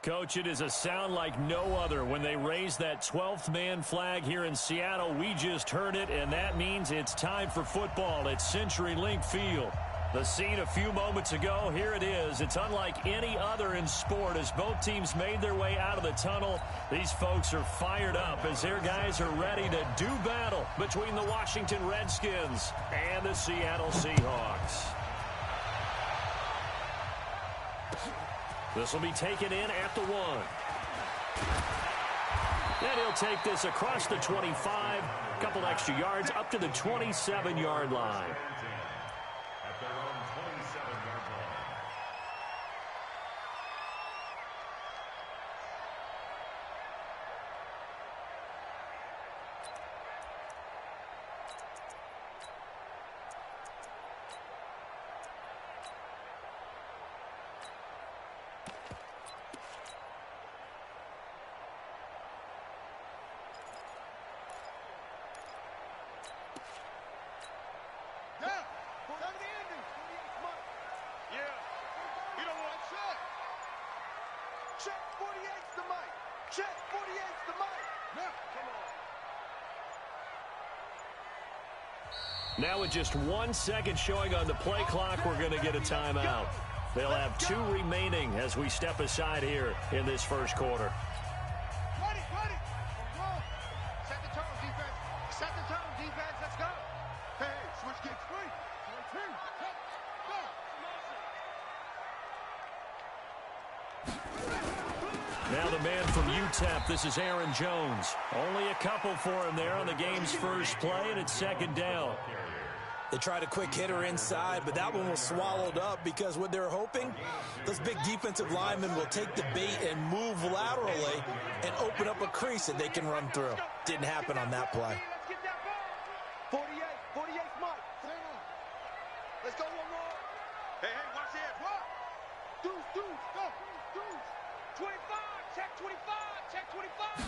Coach, it is a sound like no other when they raise that 12th man flag here in Seattle. We just heard it, and that means it's time for football at CenturyLink Field. The scene a few moments ago, here it is. It's unlike any other in sport as both teams made their way out of the tunnel. These folks are fired up as their guys are ready to do battle between the Washington Redskins and the Seattle Seahawks. This will be taken in at the 1. And he'll take this across the 25. A couple extra yards up to the 27-yard line. Now with just 1 second showing on the play clock, we're going to get a timeout. They'll have 2 remaining as we step aside here in this first quarter. Ready. Set the tone, defense. Set the tone, defense. Let's go. Hey, switch kicks. 3, 2, go. Now the man from UTEP, this is Aaron Jones. Only a couple for him there on the game's first play, and it's second down. They tried a quick hitter inside, but that one was swallowed up because what they're hoping, those big defensive linemen will take the bait and move laterally and open up a crease that they can run through. Didn't happen on that play. 48 Mike. Let's go one more. Hey, watch the edge. What? Deuce, go. Deuce. 25, check 25.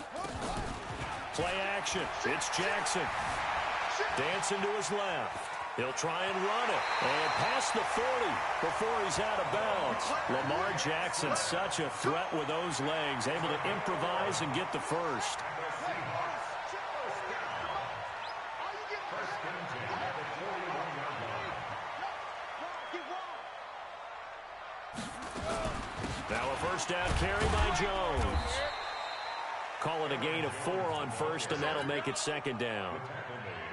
Play action. It's Jackson. Dancing to his left. He'll try and run it. And past the 40 before he's out of bounds. Lamar Jackson, such a threat with those legs. Able to improvise and get the first. Now a first down carry by Jones. Call it a gain of 4 on first, and that'll make it second down.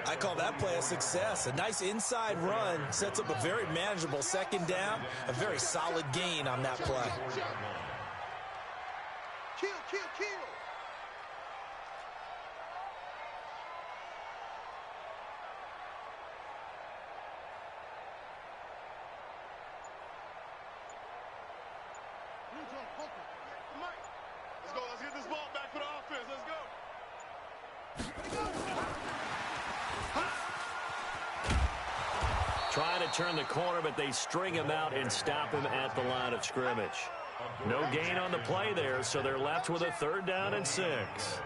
I call that play a success. A nice inside run sets up a very manageable second down. A very solid gain on that play. Kill. Let's get this ball back for the offense. Let's go. Trying to turn the corner, but they string him out and stop him at the line of scrimmage. No gain on the play there, so they're left with a 3rd down and 6.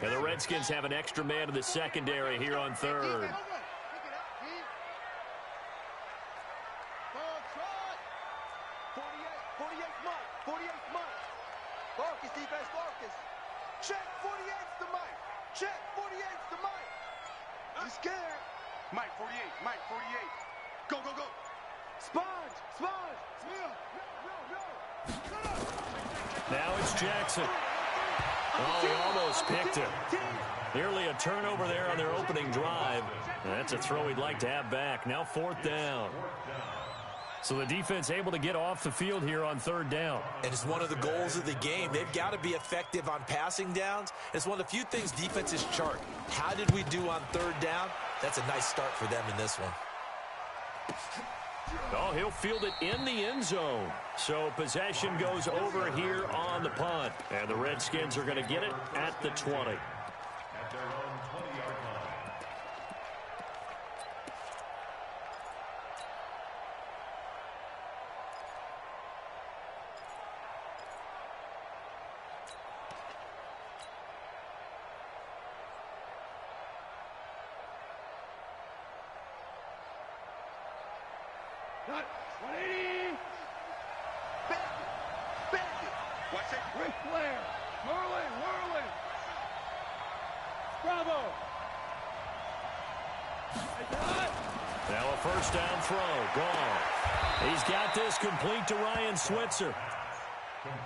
And the Redskins have an extra man in the secondary here on 3rd. Check 48's the Mike. Check 48's the Mike. I'm scared. Mike 48. Go. Sponge. Now it's Jackson. Oh, he almost picked it. Nearly a turnover there on their opening drive. That's a throw he'd like to have back. Now 4th down. So the defense able to get off the field here on 3rd down. And it's one of the goals of the game. They've got to be effective on passing downs. It's one of the few things defenses chart. How did we do on 3rd down? That's a nice start for them in this one. Oh, he'll field it in the end zone. So possession goes over here on the punt. And the Redskins are going to get it at the 20. Watch it. Ric Flair. Whirling. Bravo. Now a first down throw. Gone. He's got this complete to Ryan Switzer.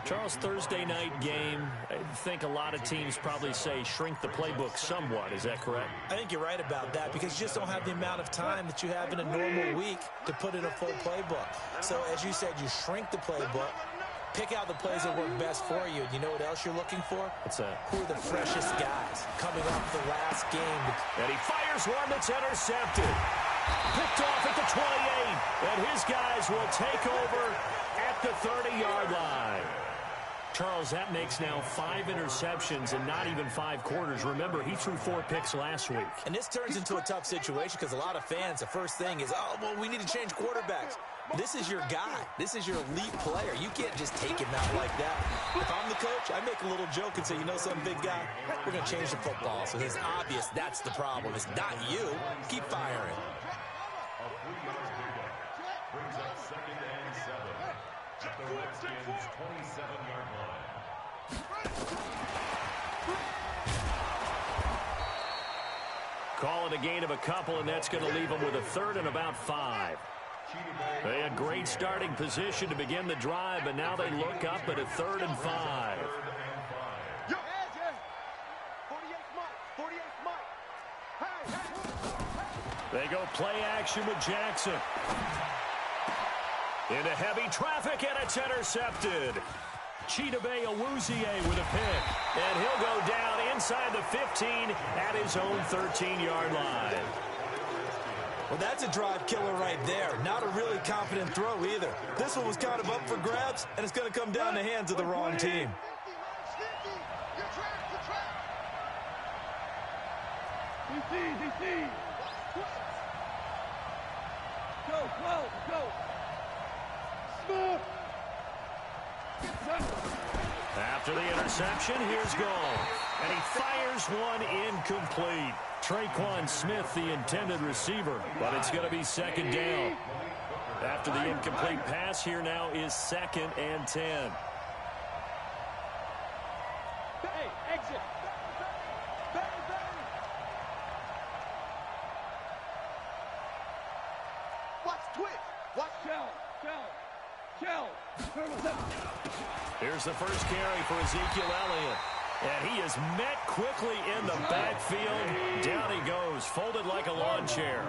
Charles, Thursday night game, I think a lot of teams probably say shrink the playbook somewhat. Is that correct? I think you're right about that because you just don't have the amount of time that you have in a normal week to put in a full playbook. So, as you said, you shrink the playbook, pick out the plays that work best for you. And you know what else you're looking for? What's that? Who are the freshest guys coming off the last game? And he fires one that's intercepted. Picked off at the 28. And his guys will take over at the 30-yard line. Charles, that makes now 5 interceptions in not even 5 quarters. Remember, he threw 4 picks last week. And this turns into a tough situation because a lot of fans, the first thing is, oh, well, we need to change quarterbacks. This is your guy. This is your elite player. You can't just take him out like that. If I'm the coach, I make a little joke and say, you know something, big guy? We're going to change the football. So it's obvious that's the problem. It's not you. Keep firing. Brings up 2nd and 7. At the Redskins' 27-yard line. Call it a gain of a couple, and that's going to leave them with a 3rd and about 5. They had great starting position to begin the drive, but now they look up at a 3rd and 5. Yo, 48's Mike. 48's Mike. Hey. They go play action with Jackson. Into heavy traffic, and it's intercepted. Chidobe Awuzie with a pick. And he'll go down inside the 15 at his own 13-yard line. Well, that's a drive killer right there. Not a really confident throw either. This one was kind of up for grabs, and it's going to come down the hands of the wrong team. DC. Go. Smith. After the interception, here's goal. And he fires one incomplete. Traquan Smith, the intended receiver, but it's going to be 2nd down. After the incomplete pass, here now is 2nd and 10. Hey, exit. Watch twitch. Watch Shell. Here's the first carry for Ezekiel Elliott. And he is met quickly in the backfield. Down he goes, folded like a lawn chair.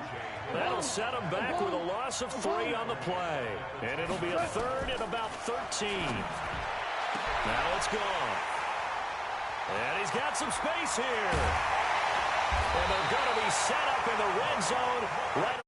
That'll set him back with a loss of 3 on the play. And it'll be a 3rd and about 13. Now it's gone. And he's got some space here. And they're going to be set up in the red zone right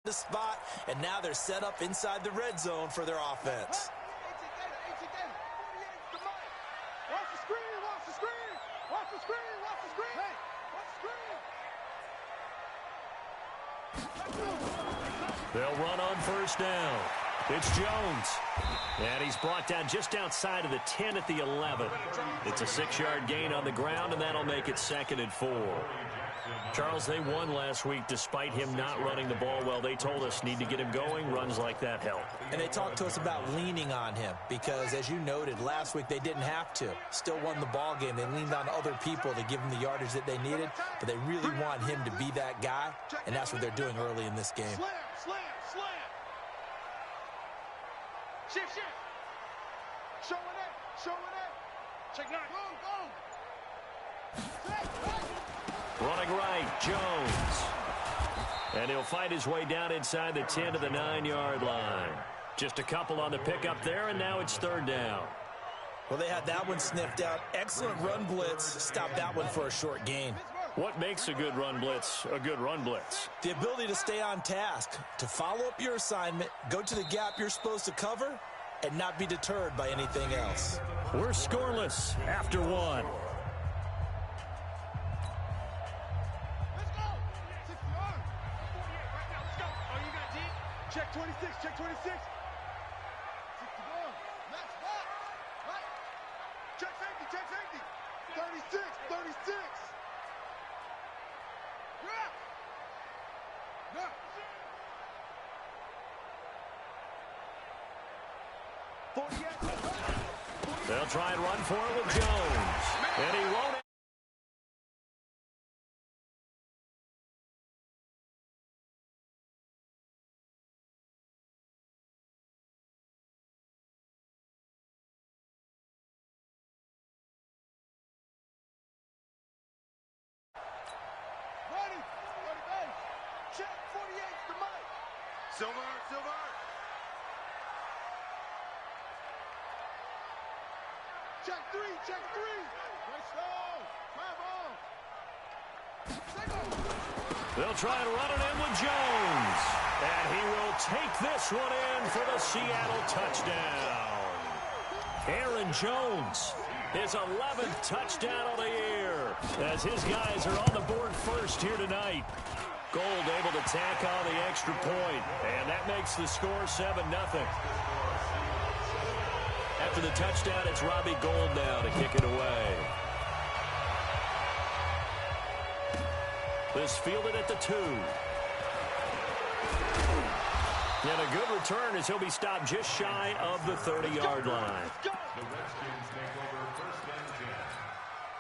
the spot, and now they're set up inside the red zone for their offense. They'll run on first down. It's Jones. And he's brought down just outside of the 10 at the 11. It's a 6-yard gain on the ground, and that'll make it 2nd and 4. Charles, they won last week despite him not running the ball well. They told us need to get him going. Runs like that help. And they talked to us about leaning on him because, as you noted, last week they didn't have to. Still won the ball game. They leaned on other people to give them the yardage that they needed, but they really want him to be that guy, and that's what they're doing early in this game. Slam. Shift. Showing it. Check 9. Go. Running right, Jones. And he'll fight his way down inside the 10 to the 9-yard line. Just a couple on the pickup there, and now it's 3rd down. Well, they had that one sniffed out. Excellent run blitz. Stopped that one for a short gain. What makes a good run blitz a good run blitz? The ability to stay on task, to follow up your assignment, go to the gap you're supposed to cover, and not be deterred by anything else. We're scoreless after 1. Let's go. 60-yard. 48 right now. Let's go. Oh, you got D? Check 26. 60-ball. Max box. Right. Check safety. 36. They'll try and run for it with Jones. And he won't. Check 48 to Mike. Silver. Check three. Let's go. They'll try and run it in with Jones. And he will take this one in for the Seattle touchdown. Aaron Jones, his 11th touchdown of the year, as his guys are on the board first here tonight. Gold able to tack on the extra point, and that makes the score 7-0. After the touchdown, it's Robbie Gould now to kick it away. This fielded at the 2. And a good return as he'll be stopped just shy of the 30-yard line. The Redskins take over first and 10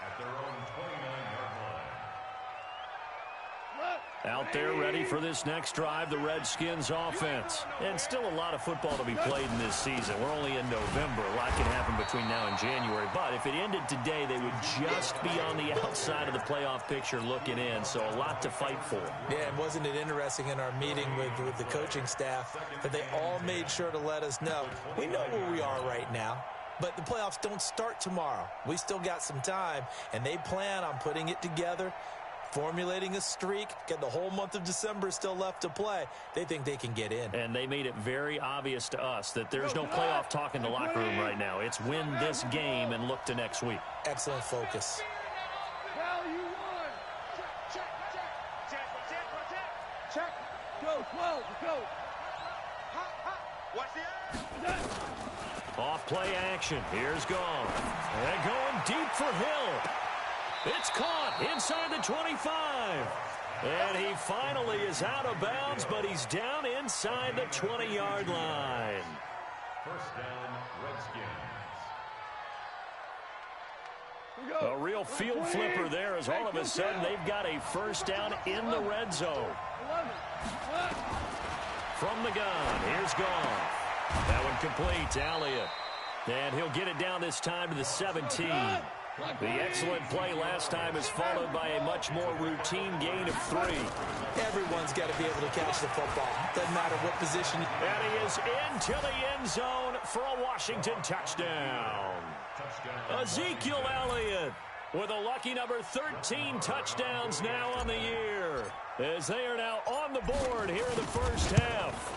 at their own 29-yard line. Out there ready for this next drive, the Redskins offense. And still a lot of football to be played in this season. We're only in November. A lot can happen between now and January. But if it ended today, they would just be on the outside of the playoff picture looking in. So a lot to fight for. Yeah, and wasn't it interesting in our meeting with the coaching staff that they all made sure to let us know, we know where we are right now, but the playoffs don't start tomorrow. We still got some time, and they plan on putting it together, formulating a streak, get the whole month of December still left to play. They think they can get in. And they made it very obvious to us that there's no playoff talk in the locker room right now. It's win this game and look to next week. Excellent focus. Value 1. Check. Go, 12, go. Watch the edge. Off play action. Here's Gone. And going deep for Hill. It's caught inside the 25. And he finally is out of bounds, but he's down inside the 20-yard line. First down, Redskins. A real field flipper there as all of a sudden they've got a first down in the red zone. From the gun, here's Gone. That one complete to Elliott. And he'll get it down this time to the 17. The excellent play last time is followed by a much more routine gain of 3. Everyone's got to be able to catch the football. Doesn't matter what position. And he is into the end zone for a Washington touchdown. Ezekiel Elliott with a lucky number 13 touchdowns now on the year, as they are now on the board here in the first half.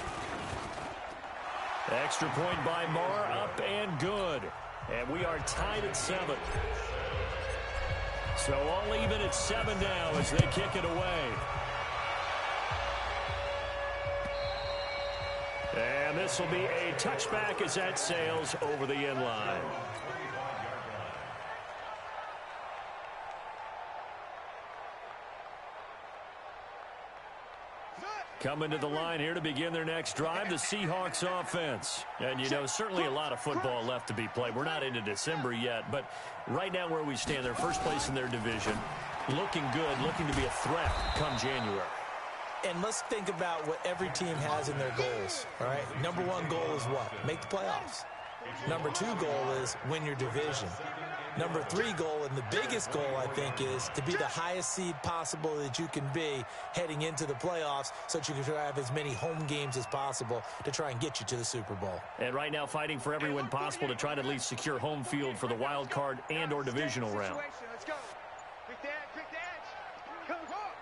Extra point by Marr, up and good. And we are tied at 7. So all even at 7 now as they kick it away. And this will be a touchback as that sails over the end line. Coming to the line here to begin their next drive, the Seahawks offense. And, you know, certainly a lot of football left to be played. We're not into December yet, but right now where we stand, they're first place in their division. Looking good, looking to be a threat come January. And let's think about what every team has in their goals, all right? Number 1 goal is what? Make the playoffs. Number 2 goal is win your division. Number 3 goal, and the biggest goal, I think, is to be the highest seed possible that you can be heading into the playoffs so that you can have as many home games as possible to try and get you to the Super Bowl. And right now fighting for every win possible to try to at least secure home field for the wild card and or divisional round. Let's go. Quick the edge. Come on.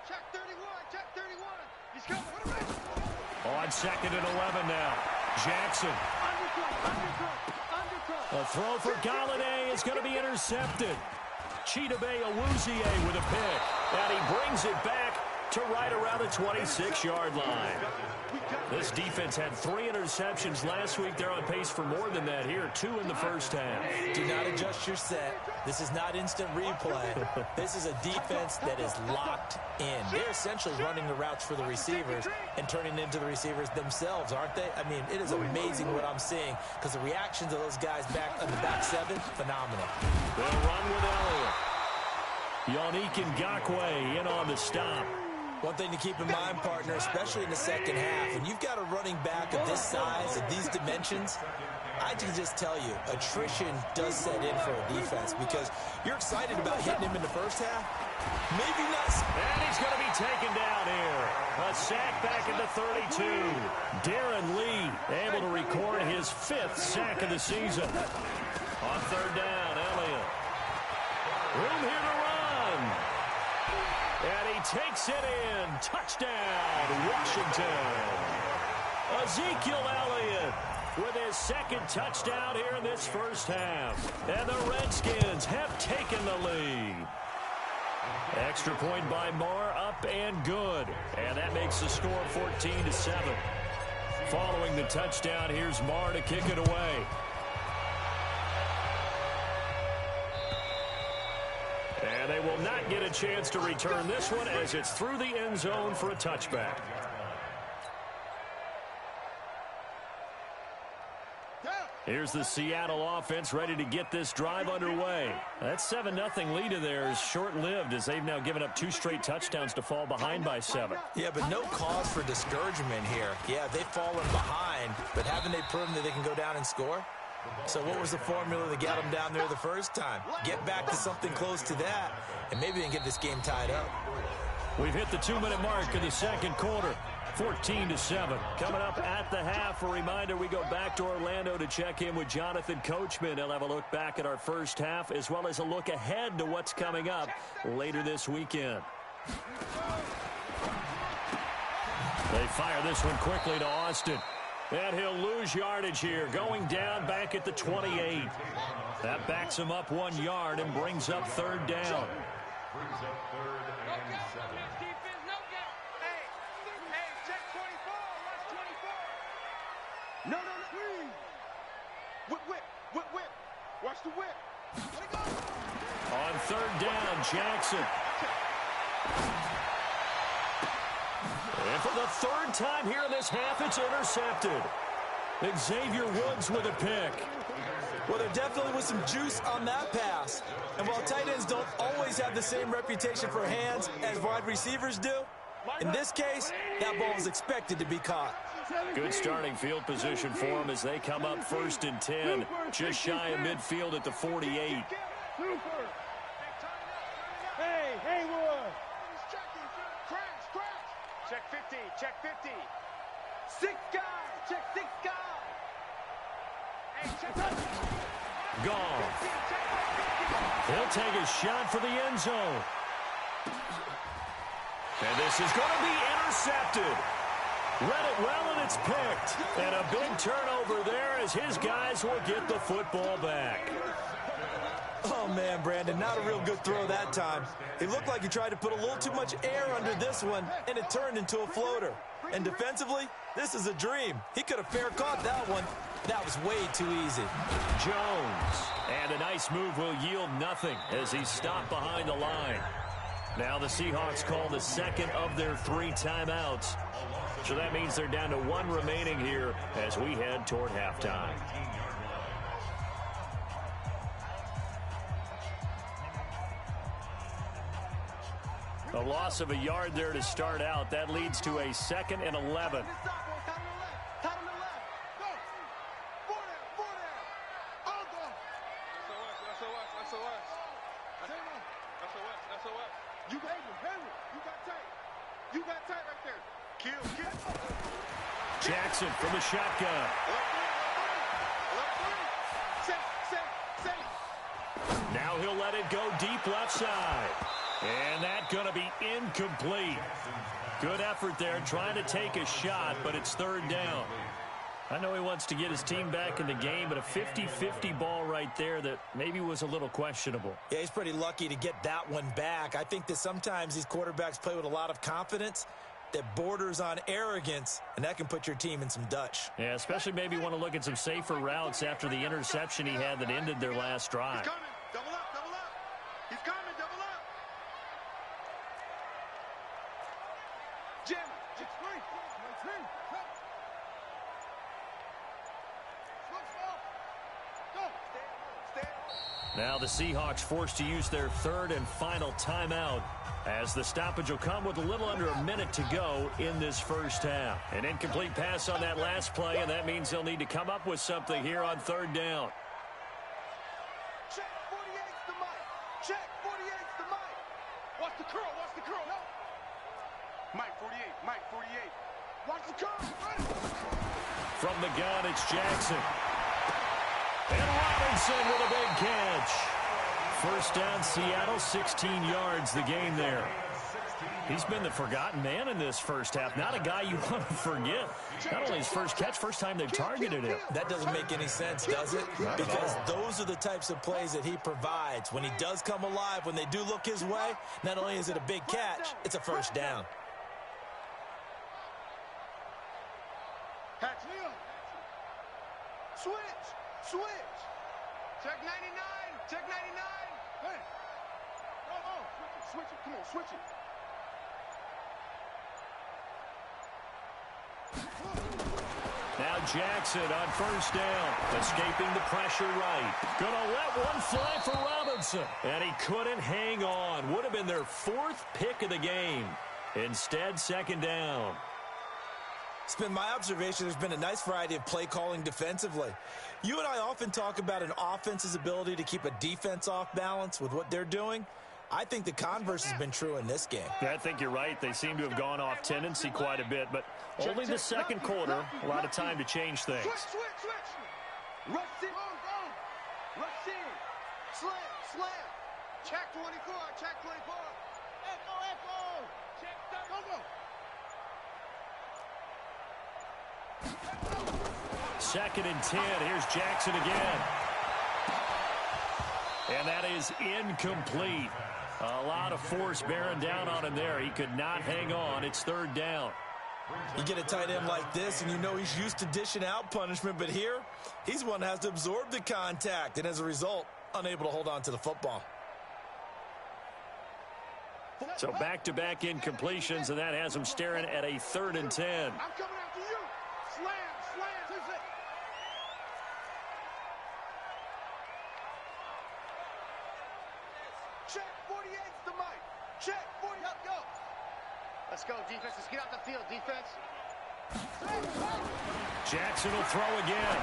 Check 31. He's coming. On 2nd and 11 now. Jackson. A throw for Galladay is going to be intercepted. Chidobe Awuzie with a pick. And he brings it back to right around the 26-yard line. This defense had 3 interceptions last week. They're on pace for more than that here, 2 in the first half. Do not adjust your set. This is not instant replay. This is a defense that is locked in. They're essentially running the routes for the receivers and turning into the receivers themselves, aren't they? I mean, it is amazing what I'm seeing because the reactions of those guys back on the back 7, phenomenal. They'll run with Elliott. Yannick Ngakoue in on the stop. One thing to keep in mind, partner, especially in the second half, when you've got a running back of this size, of these dimensions, I can just tell you, attrition does set in for a defense because you're excited about hitting him in the first half. Maybe not. And he's going to be taken down here. A sack back at the 32. Darren Lee able to record his 5th sack of the season. On 3rd down, Elliott. Room here to run. And he takes it in. Touchdown, Washington. Ezekiel Elliott with his 2nd touchdown here in this first half. And the Redskins have taken the lead. Extra point by Marr, up and good. And that makes the score 14-7. Following the touchdown, here's Marr to kick it away. And they will not get a chance to return this one as it's through the end zone for a touchback. Here's the Seattle offense ready to get this drive underway. That 7-0 lead of theirs short-lived as they've now given up 2 straight touchdowns to fall behind by 7. Yeah, but no cause for discouragement here. Yeah, they've fallen behind, but haven't they proven that they can go down and score? So what was the formula that got them down there the first time? Get back to something close to that, and maybe they can get this game tied up. We've hit the 2-minute mark in the second quarter. 14-7. Coming up at the half, a reminder, we go back to Orlando to check in with Jonathan Coachman. He'll have a look back at our first half as well as a look ahead to what's coming up later this weekend. They fire this one quickly to Austin. And he'll lose yardage here, going down back at the 28. That backs him up 1 yard and brings up 3rd down. Brings up 3rd and 7. No. Whip. Watch the whip. On 3rd down, Jackson. And for the 3rd time here in this half, it's intercepted. Xavier Woods with a pick. Well, there definitely was some juice on that pass. And while tight ends don't always have the same reputation for hands as wide receivers do, in this case, that ball is expected to be caught. Good starting field position for them as they come up 1st and 10. Just shy of midfield at the 48. Hey, Haywood. Check 50. 6 guys. Check 6 guys. Hey, check that. Gone. He'll take a shot for the end zone. And this is going to be intercepted. Read it well, and it's picked. And a big turnover there as his guys will get the football back. Oh, man, Brandon, not a real good throw that time. It looked like he tried to put a little too much air under this one, and it turned into a floater. And defensively, this is a dream. He could have fair caught that one. That was way too easy. Jones. And a nice move will yield nothing as he's stopped behind the line. Now the Seahawks call the 2nd of their 3 timeouts. So that means they're down to 1 remaining here as we head toward halftime. A loss of a yard there to start out. That leads to a 2nd and 11. Jackson from the shotgun. Now he'll let it go deep left side. And that's going to be incomplete. Good effort there trying to take a shot, but it's 3rd down. I know he wants to get his team back in the game, but a 50-50 ball right there that maybe was a little questionable. Yeah, he's pretty lucky to get that one back. I think that sometimes these quarterbacks play with a lot of confidence that borders on arrogance, and that can put your team in some Dutch. Yeah, especially maybe want to look at some safer routes after the interception he had that ended their last drive. He's coming. Double up, double up. He's coming, double up. Jim. Now the Seahawks forced to use their third and final timeout as the stoppage will come with a little under a minute to go in this first half. An incomplete pass on that last play, and that means they'll need to come up with something here on third down. Check 48's the mic. Check 48's the mic. Watch the curl. Watch the curl. No. Mike 48. Mike 48. Watch the curl. From the gun, it's Jackson. And Robinson with a big catch. First down, Seattle, 16 yards the game there. He's been the forgotten man in this first half. Not a guy you want to forget. Not only his first catch, first time they've targeted him. That doesn't make any sense, does it? Because those are the types of plays that he provides. When he does come alive, when they do look his way, not only is it a big catch, it's a first down. Switch. Check 99. Check 99. Hey. Come on. Switch it. Come on, switch it. Now Jackson on first down. Escaping the pressure right. Gonna let one fly for Robinson. And he couldn't hang on. Would have been their fourth pick of the game. Instead, second down. It's been my observation there's been a nice variety of play calling defensively. You and I often talk about an offense's ability to keep a defense off balance with what they're doing. I think the converse has been true in this game. Yeah, I think you're right. They seem to have gone off tendency quite a bit, but only the second quarter, a lot of time to change things. Switch. Rush in. Rush in. Slam. Check 24. Check 24. Echo. Check. Go. Second and 10. Here's Jackson again. And that is incomplete. A lot of force bearing down on him there. He could not hang on. It's third down. You get a tight end like this, and you know he's used to dishing out punishment, but here, he's one that has to absorb the contact, and as a result, unable to hold on to the football. So back-to-back incompletions, and that has him staring at a third and 10. I'm coming after you. Slam. Check 48's the mic. Check 48. Go. Let's go, defense. Let's get out the field, defense. Jackson will throw again.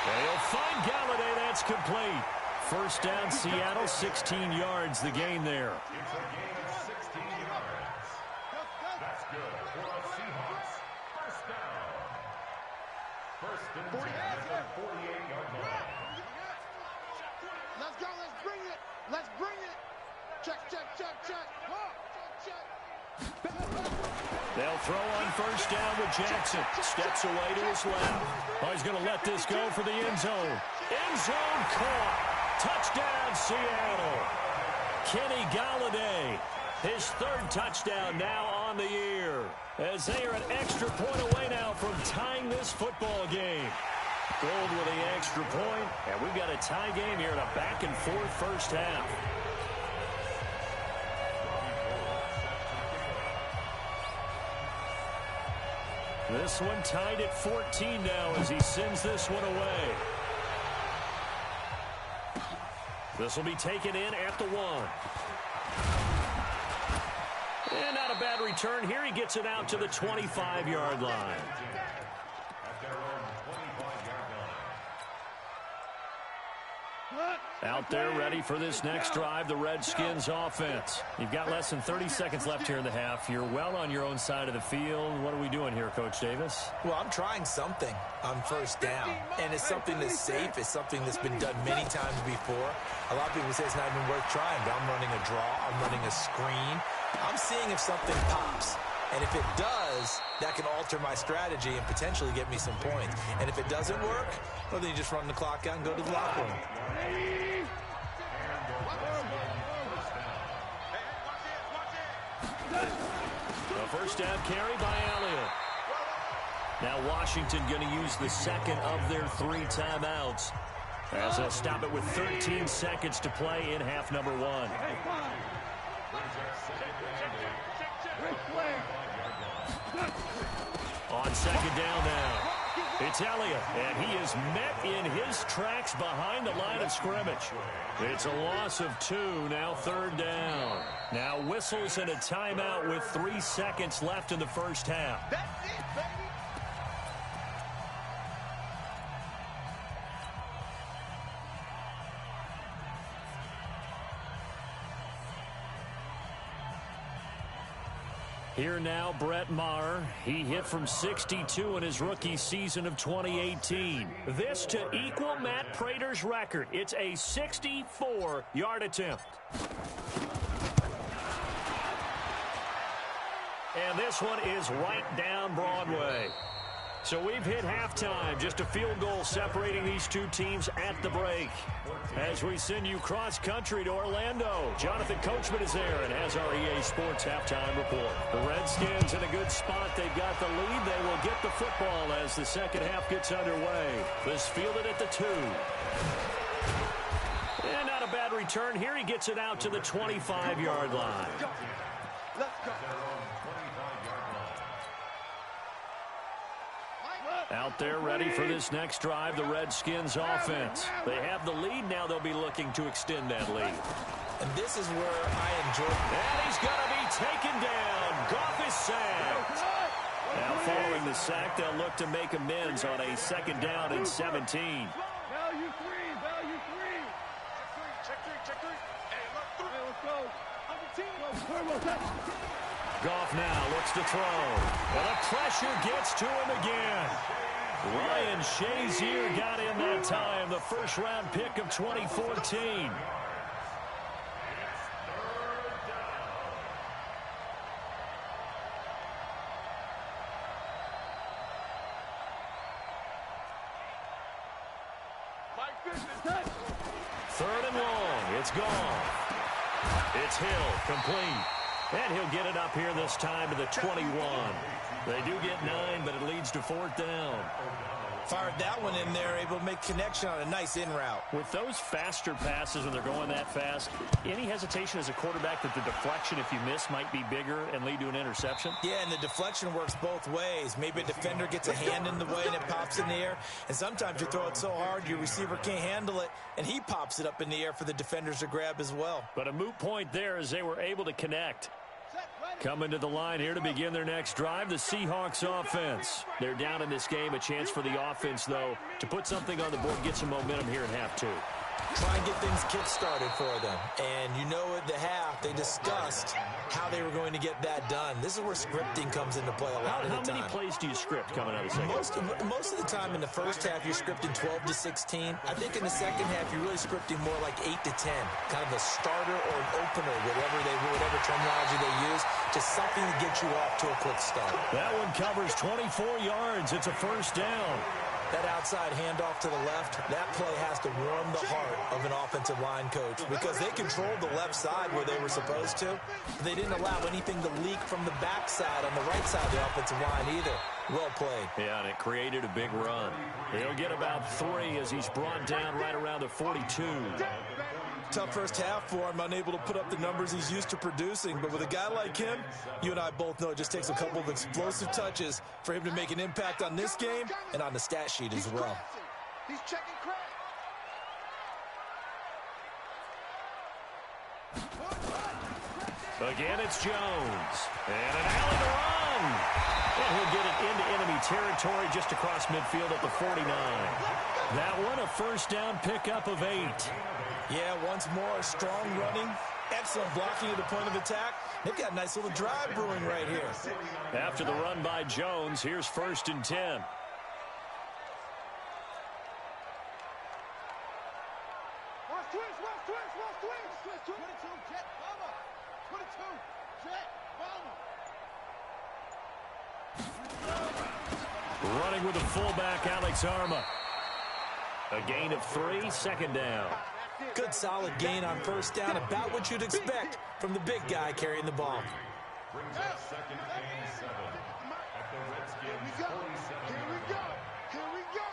And he'll find Galladay. That's complete. First down, Seattle, 16 yards, the gain there. It's a gain of 16 yards. That's good for the Seahawks. First down. First and 10 at the 48-yard line. Let's go. Let's bring it. Check. They'll throw on first down with Jackson. Steps away to his left. Oh, he's going to let this go for the end zone. End zone caught. Touchdown, Seattle. Kenny Galladay, his third touchdown now on the year, as they are an extra point away now from tying this football game. Gold with the extra point, and we've got a tie game here in a back-and-forth first half. This one tied at 14 now as he sends this one away. This will be taken in at the 1. And not a bad return here. He gets it out to the 25-yard line. At their own 25-yard line. Out there ready for this next drive, the Redskins offense. You've got less than 30 seconds left here in the half. You're well on your own side of the field. What are we doing here, Coach Davis? Well, I'm trying something on first down, and it's something that's safe. It's something that's been done many times before. A lot of people say it's not even worth trying, but I'm running a draw. I'm running a screen. I'm seeing if something pops. And if it does, that can alter my strategy and potentially get me some points. And if it doesn't work, well, then you just run the clock out and go to the locker room. A first down carry by Elliott. Now Washington going to use the second of their 3 timeouts, as they'll stop it with 13 seconds to play in half number 1. On second down now, it's Elliott, and he is met in his tracks behind the line of scrimmage. It's a loss of 2, now third down. Now whistles and a timeout with 3 seconds left in the first half. That's it, baby. Here now, Brett Maher. He hit from 62 in his rookie season of 2018. This to equal Matt Prater's record. It's a 64-yard attempt. And this one is right down Broadway. So we've hit halftime. Just a field goal separating these two teams at the break. As we send you cross-country to Orlando, Jonathan Coachman is there and has our EA Sports halftime report. The Redskins in a good spot. They've got the lead. They will get the football as the second half gets underway. This fielded at the 2. And not a bad return here. He gets it out to the 25-yard line. Let's go. Out there ready for this next drive, the Redskins offense. They have the lead. Now they'll be looking to extend that lead. And this is where I enjoy. And he's going to be taken down. Goff is sacked. Now following the sack, they'll look to make amends on a second down and 17. Value 3, value 3. Check three. Hey, look, 3. Hey, let's go. On the team. Goff now looks to throw. And the pressure gets to him again. Ryan Shazier got in that time, the first-round pick of 2014. Third and long. It's gone. It's Hill, complete. And he'll get it up here this time to the 21. They do get 9, but it leads to 4th down. Fired that one in there, able to make connection on a nice in route. With those faster passes when they're going that fast, any hesitation as a quarterback that the deflection, if you miss, might be bigger and lead to an interception? Yeah, and the deflection works both ways. Maybe a defender gets a hand in the way and it pops in the air. And sometimes you throw it so hard your receiver can't handle it, and he pops it up in the air for the defenders to grab as well. But a moot point there as they were able to connect. Coming to the line here to begin their next drive, the Seahawks offense. They're down in this game. A chance for the offense, though, to put something on the board, get some momentum here in half 2. Try and get things kick-started for them. And you know at the half, they discussed how they were going to get that done. This is where scripting comes into play a lot of the time. How many plays do you script coming out of the second? Most of the time in the first half, you're scripting 12 to 16. I think in the second half, you're really scripting more like 8 to 10. Kind of a starter or an opener, whatever terminology they use. Just something to get you off to a quick start. That one covers 24 yards. It's a first down. That outside handoff to the left, that play has to warm the heart of an offensive line coach because they controlled the left side where they were supposed to. They didn't allow anything to leak from the backside on the right side of the offensive line either. Well played. Yeah, and it created a big run. He'll get about 3 as he's brought down right around the 42. Tough first half for him, unable to put up the numbers he's used to producing. But with a guy like him, you and I both know it just takes a couple of explosive touches for him to make an impact on this game and on the stat sheet as well. He's checking crack. Again, it's Jones. And an alley to run. And he'll get it into enemy territory just across midfield at the 49. That one, a first down pickup of 8. Yeah, once more, strong running, excellent blocking at the point of attack. They've got a nice little drive brewing right here. After the run by Jones, here's 1st and 10. Running with the fullback, Alex Arma. A gain of 3, 2nd down. Good solid gain on 1st down, about what you'd expect from the big guy carrying the ball. Brings up 2nd and 7 at the Redskins 47. Here we go. Here we go.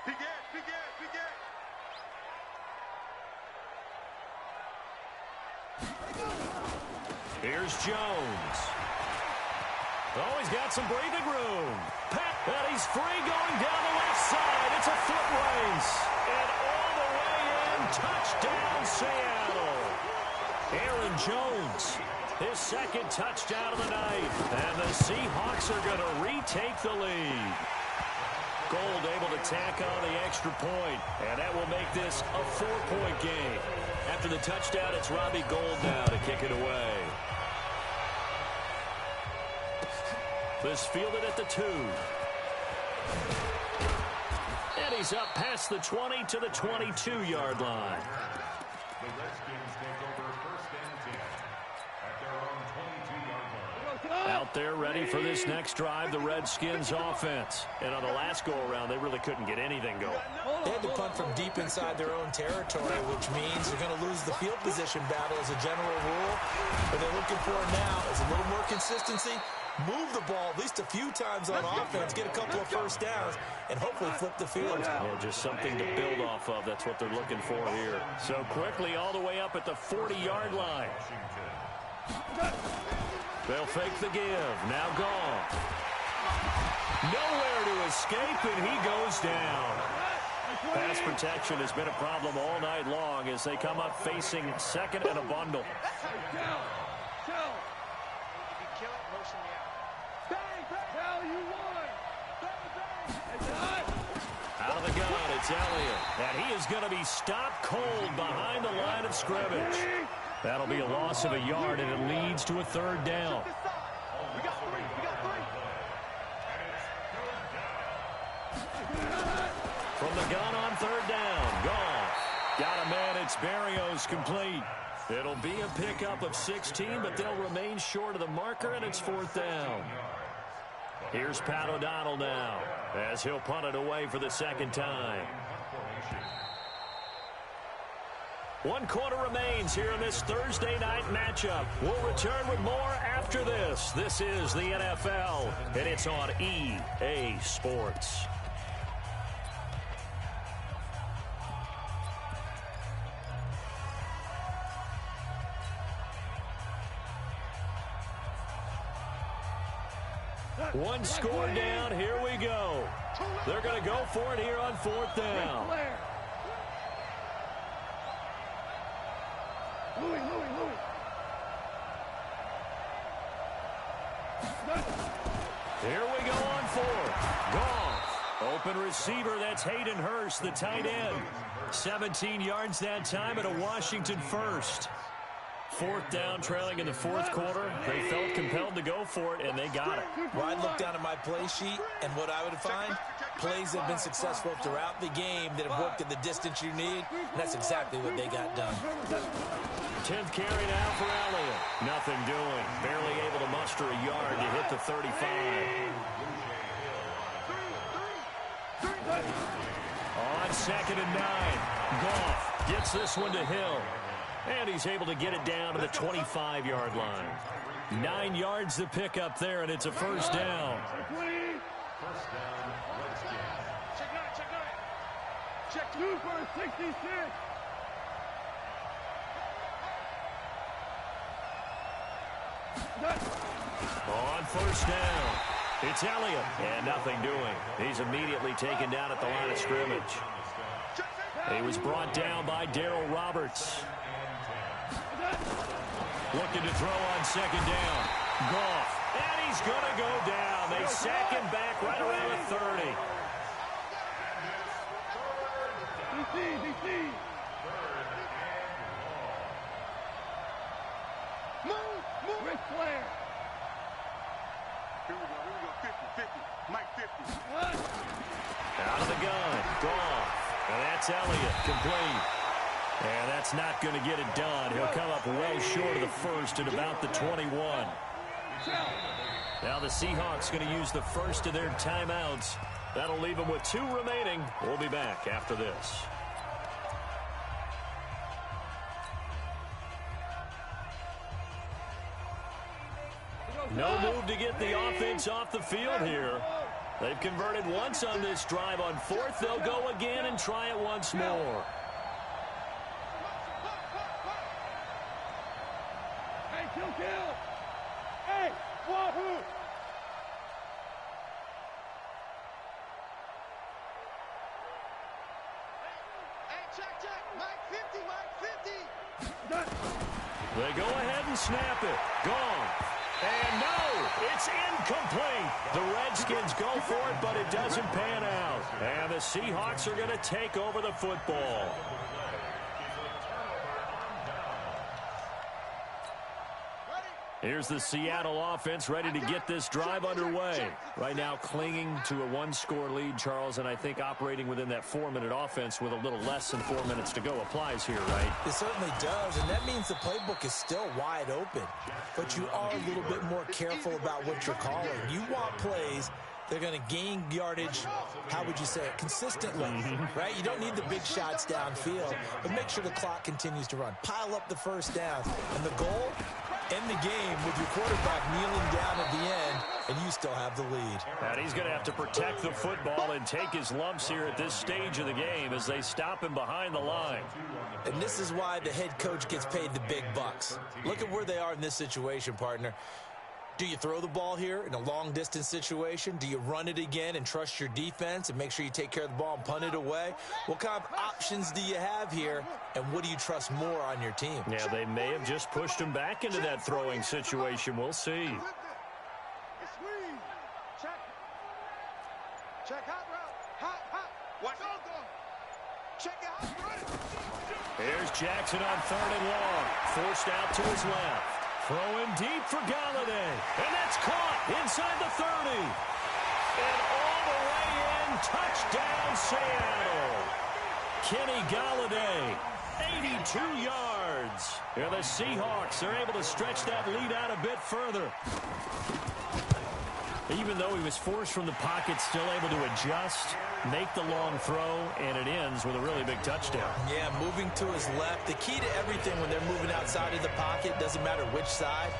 Big ass, big ass, big ass. Here's Jones. Oh, he's got some breathing room. And he's free going down the left side. It's a foot race. And all the way in, touchdown Seattle. Aaron Jones, his 2nd touchdown of the night. And the Seahawks are going to retake the lead. Gold able to tack on the extra point. And that will make this a 4-point game. After the touchdown, it's Robbie Gould now to kick it away. This fielded at the 2. And he's up past the 20 to the 22-yard line. The Redskins take over 1st and 10 at their own 22-yard line. Out there ready for this next drive, the Redskins offense. And on the last go-around, they really couldn't get anything going. They had to punt from deep inside their own territory, which means they're going to lose the field position battle as a general rule. What they're looking for now is a little more consistency. Move the ball at least a few times on offense, get a couple of 1st downs, and hopefully flip the field. Yeah, just something to build off of. That's what they're looking for here. So quickly all the way up at the 40-yard line. They'll fake the give. Now gone. Nowhere to escape, and he goes down. Pass protection has been a problem all night long as they come up facing 2nd and a bundle. Out of the gun, it's Elliott. And he is going to be stopped cold behind the line of scrimmage. That'll be a loss of a yard, and it leads to a 3rd down. We got 3. We got 3. From the gun on 3rd down. Gone. Got a man. It's Barrios complete. It'll be a pickup of 16, but they'll remain short of the marker, and it's 4th down. Here's Pat O'Donnell now as he'll punt it away for the 2nd time. 1 quarter remains here in this Thursday night matchup. We'll return with more after this. This is the NFL, and it's on EA Sports. One score down. Here we go. They're going to go for it here on 4th down. Here we go on 4th. Goff. Open receiver. That's Hayden Hurst, the tight end. 17 yards that time and a Washington first. 4th down, trailing in the 4th quarter. They felt compelled to go for it, and they got it. Well, I'd look down at my play sheet, and what I would find, plays that have been successful throughout the game that have worked at the distance you need, and that's exactly what they got done. 10th carry now for Elliott. Nothing doing. Barely able to muster a yard to hit the 35. On 2nd and 9. Goff gets this one to Hill. And he's able to get it down to the 25-yard line. 9 yards to pick up there, and it's a 1st down. First down, Redskins. Check 9, check 9. Check 2 for 66. On 1st down, it's Elliott, and nothing doing. He's immediately taken down at the line of scrimmage. He was brought down by Darryl Roberts. Looking to throw on 2nd down. Goff, and he's going to go down. They sack him back right around the 30. DC. Move. Ric Flair. Here we go. 50. Mike 50. Out of the gun. Goff. And that's Elliott. Complete. And that's not going to get it done. He'll come up well short of the 1st at about the 21. Now the Seahawks going to use the first of their timeouts That'll leave them with 2 remaining. We'll be back after this. No move to get the offense off the field here. They've converted once on this drive. On 4th, they'll go again and try it once more. Hey, kill. Hey, wahoo! Hey, check. Mike 50. They go ahead and snap it. Gone. And no, it's incomplete. The Redskins go for it, but it doesn't pan out. And the Seahawks are going to take over the football. Here's the Seattle offense ready to get this drive underway. Right now clinging to a 1-score lead, Charles, and I think operating within that 4-minute offense with a little less than 4 minutes to go applies here, right? It certainly does, and that means the playbook is still wide open. But you are a little bit more careful about what you're calling. You want plays they're going to gain yardage, how would you say it, consistently, right? You don't need the big shots downfield, but make sure the clock continues to run. Pile up the first down. And the goal, end the game with your quarterback kneeling down at the end, and you still have the lead. And he's going to have to protect the football and take his lumps here at this stage of the game as they stop him behind the line. And this is why the head coach gets paid the big bucks. Look at where they are in this situation, partner. Do you throw the ball here in a long-distance situation? Do you run it again and trust your defense and make sure you take care of the ball and punt it away? What kind of options do you have here, and what do you trust more on your team? Yeah, they may have just pushed him back into that throwing situation. We'll see. Check hot route. Hot. Watch out. Check it out. Here's Jackson on 3rd and long. Forced out to his left. Throw him deep for Galladay. And that's caught inside the 30. And all the way in. Touchdown, Seattle. Kenny Galladay, 82 yards. And the Seahawks are able to stretch that lead out a bit further. Even though he was forced from the pocket, still able to adjust, make the long throw, and it ends with a really big touchdown. Yeah, moving to his left. The key to everything when they're moving outside of the pocket, doesn't matter which side,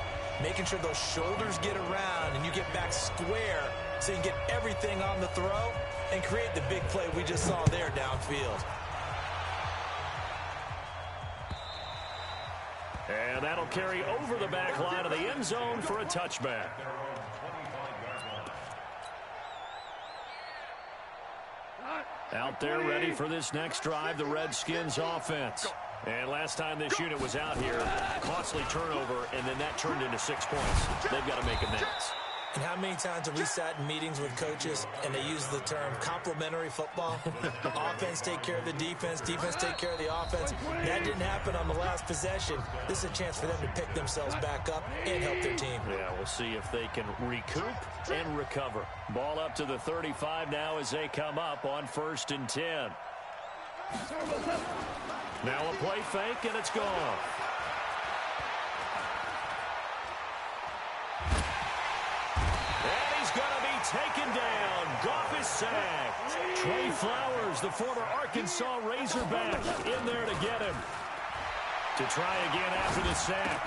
making sure those shoulders get around and you get back square so you can get everything on the throw and create the big play we just saw there downfield. And that'll carry over the back line of the end zone for a touchback. Out there ready for this next drive, the Redskins offense. And last time this unit was out here, costly turnover, and then that turned into 6 points. They've got to make amends. And how many times have we sat in meetings with coaches and they use the term complementary football? Offense take care of the defense, defense take care of the offense. That didn't happen on the last possession. This is a chance for them to pick themselves back up and help their team. Yeah, we'll see if they can recoup and recover. Ball up to the 35 now as they come up on 1st and 10. Now a play fake, and it's gone. Taken down. Goff is sacked. Trey Flowers, the former Arkansas Razorback, in there to get him. To try again after the sack.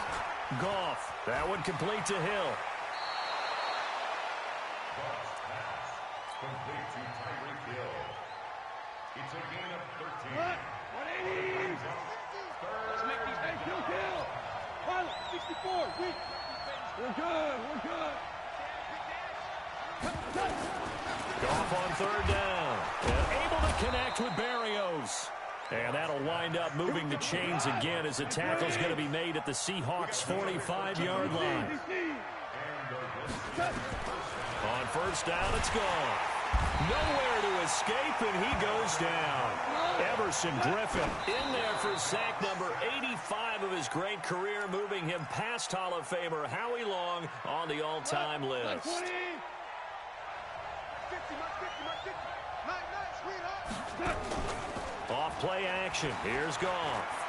Goff. That one complete to Hill. Complete to Tyreek Hill. It's a gain of 13. 180. Let's make these guys kill. Pilot, 64. We're good. Goff on 3rd down. And able to connect with Berrios. And that'll wind up moving the chains again as the tackle's going to be made at the Seahawks' 45-yard line. On 1st down, it's gone. Nowhere to escape, and he goes down. Everson Griffin in there for sack number 85 of his great career, moving him past Hall of Famer Howie Long on the all-time list. Off play action. Here's Goff.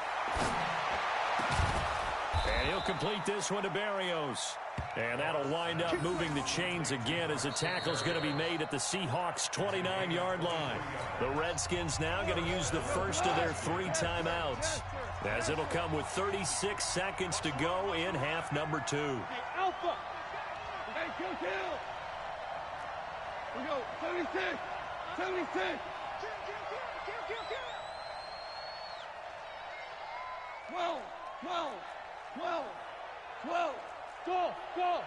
And he'll complete this one to Berrios. And that'll wind up moving the chains again as the tackle's going to be made at the Seahawks' 29-yard line. The Redskins now going to use the first of their 3 timeouts, as it'll come with 36 seconds to go in half number 2. Alpha. Hey, kill. We go, 76. 76. Kill. 12. Go.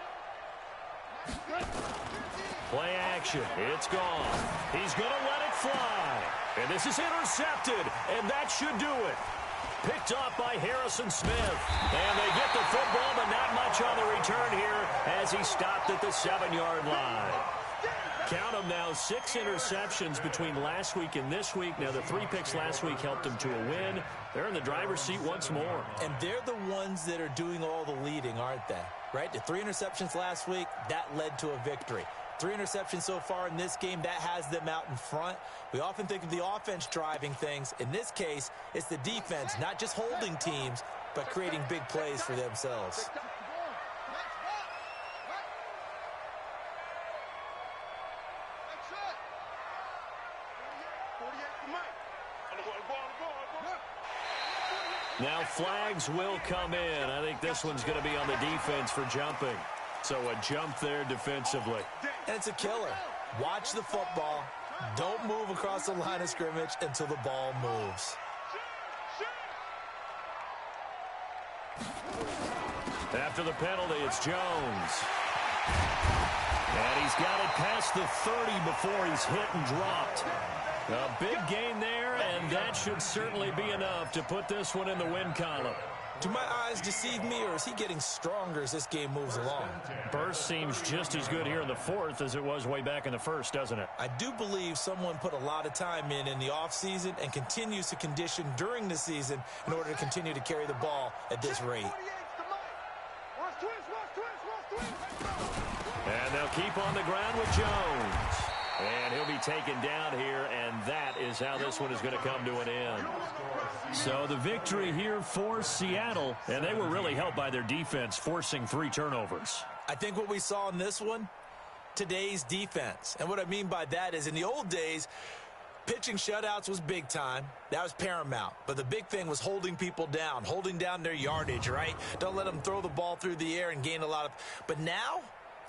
Play action. It's gone. He's going to let it fly. And this is intercepted, and that should do it. Picked off by Harrison Smith. And they get the football, but not much on the return here as he stopped at the 7-yard line. Count them now, 6 interceptions between last week and this week. Now, the 3 picks last week helped them to a win. They're in the driver's seat once more. And they're the ones that are doing all the leading, aren't they? Right? The 3 interceptions last week, that led to a victory. 3 interceptions so far in this game, that has them out in front. We often think of the offense driving things. In this case, it's the defense, not just holding teams, but creating big plays for themselves. Now flags will come in. I think this one's going to be on the defense for jumping. So a jump there defensively. And it's a killer. Watch the football. Don't move across the line of scrimmage until the ball moves. After the penalty, it's Jones. And he's got it past the 30 before he's hit and dropped. A big gain there, and that should certainly be enough to put this one in the win column. Do my eyes deceive me, or is he getting stronger as this game moves along? Burst seems just as good here in the 4th as it was way back in the 1st, doesn't it? I do believe someone put a lot of time in the offseason and continues to condition during the season in order to continue to carry the ball at this rate. And they'll keep on the ground with Jones. And he'll be taken down here, and that is how this one is going to come to an end. So the victory here for Seattle, and they were really helped by their defense forcing 3 turnovers. I think what we saw in this one, today's defense. And what I mean by that is in the old days, pitching shutouts was big time. That was paramount. But the big thing was holding people down, holding down their yardage, right? Don't let them throw the ball through the air and gain a lot of... But now,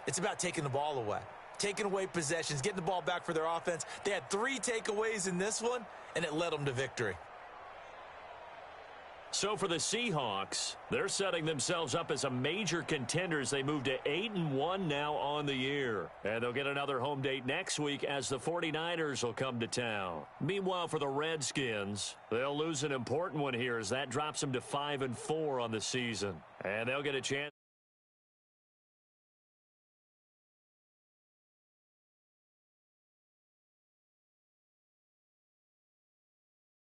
it's about taking the ball away. Taking away possessions, getting the ball back for their offense. They had 3 takeaways in this one, and it led them to victory. So for the Seahawks, they're setting themselves up as a major contender as they move to 8-1 now on the year. And they'll get another home date next week as the 49ers will come to town. Meanwhile, for the Redskins, they'll lose an important one here as that drops them to 5-4 on the season. And they'll get a chance.